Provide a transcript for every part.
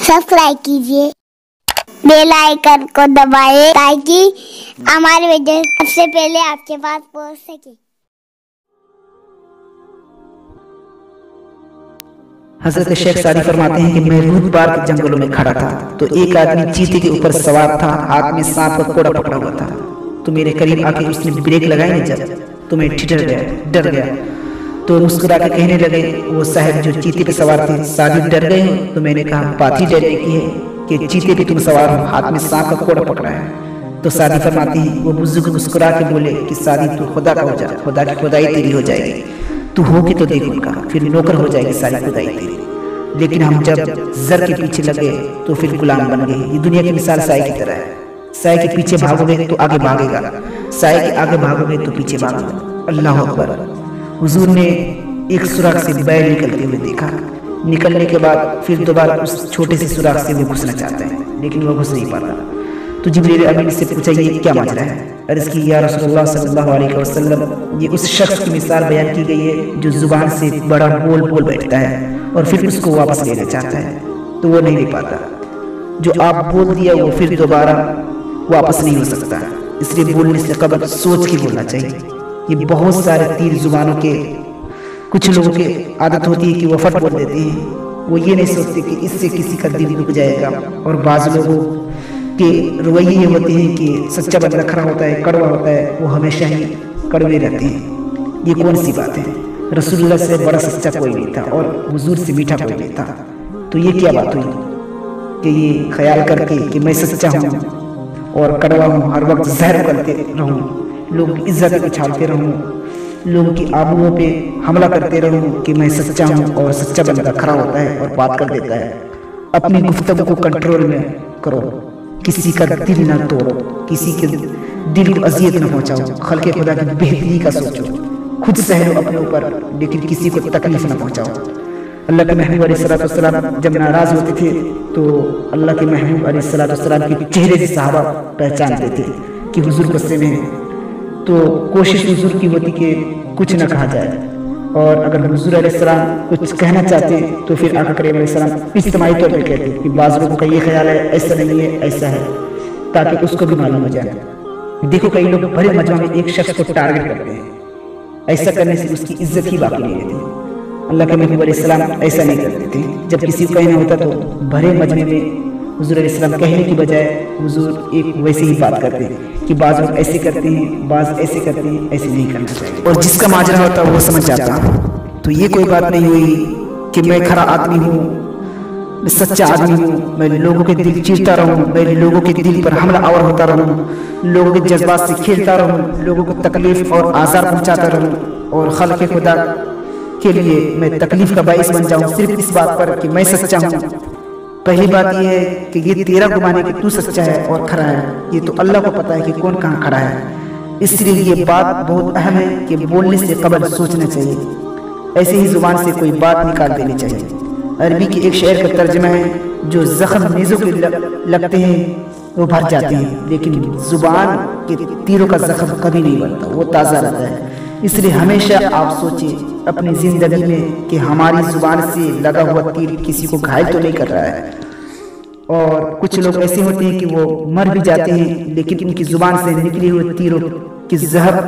Subscribe कीजिए, bell icon को दबाएं ताकि हमारी वीडियो सबसे पहले आपके पास पहुंच सके। हजरत शेख सादी फरमाते हैं कि मैं रूदबार के जंगलों में खड़ा था तो एक आदमी चीते के ऊपर सवार था, हाथ में सांप का कोड़ा पकड़ा हुआ था। तो मेरे करीब आके उसने ब्रेक लगाई ना जब, तो मैं ठिठर गया, डर गया। तो मुस्कुरा के कहने लगे वो साहब जो चीते पे सवार थे, सादी डर गए हो? तो मैंने कहा बात ही डरने की है कि चीते पे तुम सवार हो, हाथ में सांप का कोड़ा पकड़ा है। तो सादी फरमाती है वो बुजुर्ग मुस्कुरा के बोले कि सादी तू खुदा का हो जा, खुदा की खुदाई तेरी हो जाएगी, तू होगी तो देख उनका, फिर नौकर हो जाएगी सारी खुदाई तेरी। लेकिन हम जब जर के पीछे लगे तो फिर गुलाम बन गए। ये दुनिया की मिसाल साए की तरह है, साए के पीछे भागोगे तो आगे भागेगा, साए के आगे भागोगे तो पीछे भागेगा। अल्लाह अकबर। हुजूर ने एक सुराख से बैल निकलते हुए देखा, निकलने के बाद फिर दोबारा उस छोटे से सुराख से वो घुसना चाहता है लेकिन वो घुस नहीं पाता। तो जिब्रील अमीन से पूछा ये क्या माजरा है? अर्ज़ की या रसूलुल्लाह सल्लल्लाहु अलैहि वसल्लम ये उस शख्स की मिसाल बयान की गई है जो जुबान से बड़ा बोल बोल बैठता है और फिर उसको वापस लेना चाहता है तो वो नहीं ले पाता। जो आप बोल दिया वो फिर दोबारा वापस नहीं हो सकता, इसलिए बोलने से कबल सोच के बोलना चाहिए। ये बहुत सारे तीर जुबानों के कुछ लोगों की आदत होती है कि वो फट बोल देते हैं, वो ये नहीं सोचते कि इससे किसी का दिल रुक जाएगा। और बाज़ लोगों के रवैये ये होते हैं कि सच्चा बंदा खरा होता है, कड़वा होता है, वो हमेशा ही कड़वे रहते हैं। ये कौन सी बात है? रसूलुल्लाह से बड़ा सच्चा कोई नहीं था और हुजूर से मीठा कोई नहीं था। तो ये क्या बात हुई कि ये ख्याल करके कि मैं सच्चा हूँ और कड़वा हूँ, हर वक्त जहर करते रहूँ, लोगों की इज्जत को छालते रहूँ, लोगों की आबरूओं पे हमला करते रहूँ कि मैं सच्चा हूँ और सच्चा बंदा खड़ा होता है और बात कर देता है। अपनी गुफ्तगू को कंट्रोल में करो, किसी का दिल ना तोड़ो, किसी के दिल को अजियत न पहुँचाओ, खल्के खुदा की बेहतरी का सोचो, खुद सहलो अपने ऊपर लेकिन किसी को तकलीफ न पहुँचाओ। अल्लाह के महबूब अलैहिस्सलाम जब नाराज़ होते थे तो अल्लाह के महबूब अलैहिस्सलाम के चेहरे से सहाबा पहचानते थे कि हुजूर गुस्से में हैं। तो कोशिश हुजूर की होती कि कुछ न कहा जाए, और अगर हुजूर अलैहिस्सलाम कुछ कहना चाहते तो फिर आका करीम अलैहिस्सलाम इज्तिमाई तौर पर कहते कि बाज़ लोगों का ये ख्याल है ऐसा नहीं है ऐसा है, ताकि उसको भी मालूम हो जाए। देखो कई लोग बड़े मजमा में एक शख्स को टारगेट करते हैं, ऐसा करने से उसकी इज्जत ही बाकी नहीं रहती। अल्लाह के महबूब अलैहिस्सलाम ऐसा नहीं करते थे। जब किसी को कहना होता तो भरे मजमे में हुजूर अलैहिस्सलाम कहने की बजाय हुजूर एक वैसे ही बात करते हैं कि बाज़ लोग ऐसे करते हैं, बाज़ ऐसे करते हैं, ऐसे नहीं करना चाहिए। और जिसका माजरा होता वो समझ जाता। तो ये कोई बात नहीं हुई कि मैं खरा आदमी हूँ, मैं सच्चा आदमी हूँ, मैं लोगों के दिल चीरता रहूँ, मैं लोगों के दिल पर हमला आवर होता रहूँ, लोगों के जज्बात से खेलता रहूँ, लोगों को तकलीफ और आज़ार पहुँचाता रहूँ और खल्क़े खुदा के लिए मैं तकलीफ का बाइस बन जाऊँ सिर्फ इस बात पर कि मैं सच्चा हूँ। पहली बात यह है कि ये तेरा गुमान है कि तू सच्चा है और खरा है, ये तो अल्लाह को पता है कि कौन कहाँ खड़ा है। इसलिए ये बात बहुत अहम है कि बोलने से कबल सोचना चाहिए, ऐसे ही जुबान से कोई बात निकाल देनी चाहिए। अरबी के एक शेर का तर्जमा है जो जख्म नेज़ों के लगते हैं वो भर जाते हैं, लेकिन जुबान के तीरों का जख्म कभी नहीं बनता, वो ताज़ा रहता है। इसलिए हमेशा आप सोचिए अपनी ज़िंदगी में कि हमारी ज़ुबान से लगा हुआ तीर किसी को घायल तो नहीं कर रहा है। और कुछ लोग ऐसे होते हैं कि वो मर भी जाते हैं लेकिन उनकी ज़ुबान से निकली हुई तीरों की जहर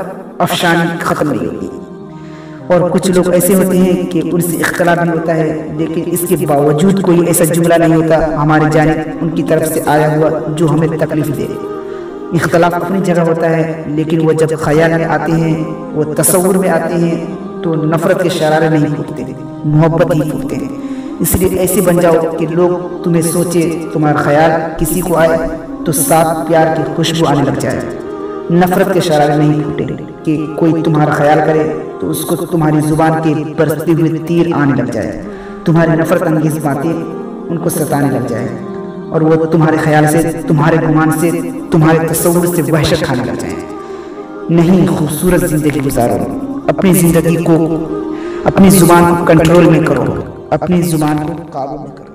अफशानी ख़त्म नहीं होती। और कुछ लोग ऐसे होते हैं कि उनसे इख्तलाफ भी होता है लेकिन इसके बावजूद कोई ऐसा जुमला नहीं होता हमारी जानिब उनकी तरफ से आया हुआ जो हमें तकलीफ दे। इख्तलाफ अपनी जगह होता है लेकिन वो जब ख्याल में आते हैं, वो तसव्वुर में आते हैं तो नफ़रत के शरारे नहीं फूटते, मोहब्बत ही फूटते हैं। इसलिए ऐसे बन जाओ कि लोग तुम्हें सोचे, तुम्हारा ख्याल किसी को आए तो साफ प्यार की खुशबू आने लग जाए, नफ़रत के शरारे नहीं फूटे कि कोई तुम्हारा ख्याल करे तो उसको तुम्हारी ज़ुबान के बरसते हुए तीर आने लग जाए, तुम्हारी नफ़रत अंगेज़ बातें उनको सताने लग जाए और वो तुम्हारे ख्याल से, तुम्हारे गुमान से, तुम्हारे तसव्वुर से वहशत खाने लग जाए। नहीं, खूबसूरत ज़िंदगी गुजारो, अपनी ज़िंदगी को, अपनी ज़ुबान को कंट्रोल में करो, अपनी ज़ुबान को काबू में करो।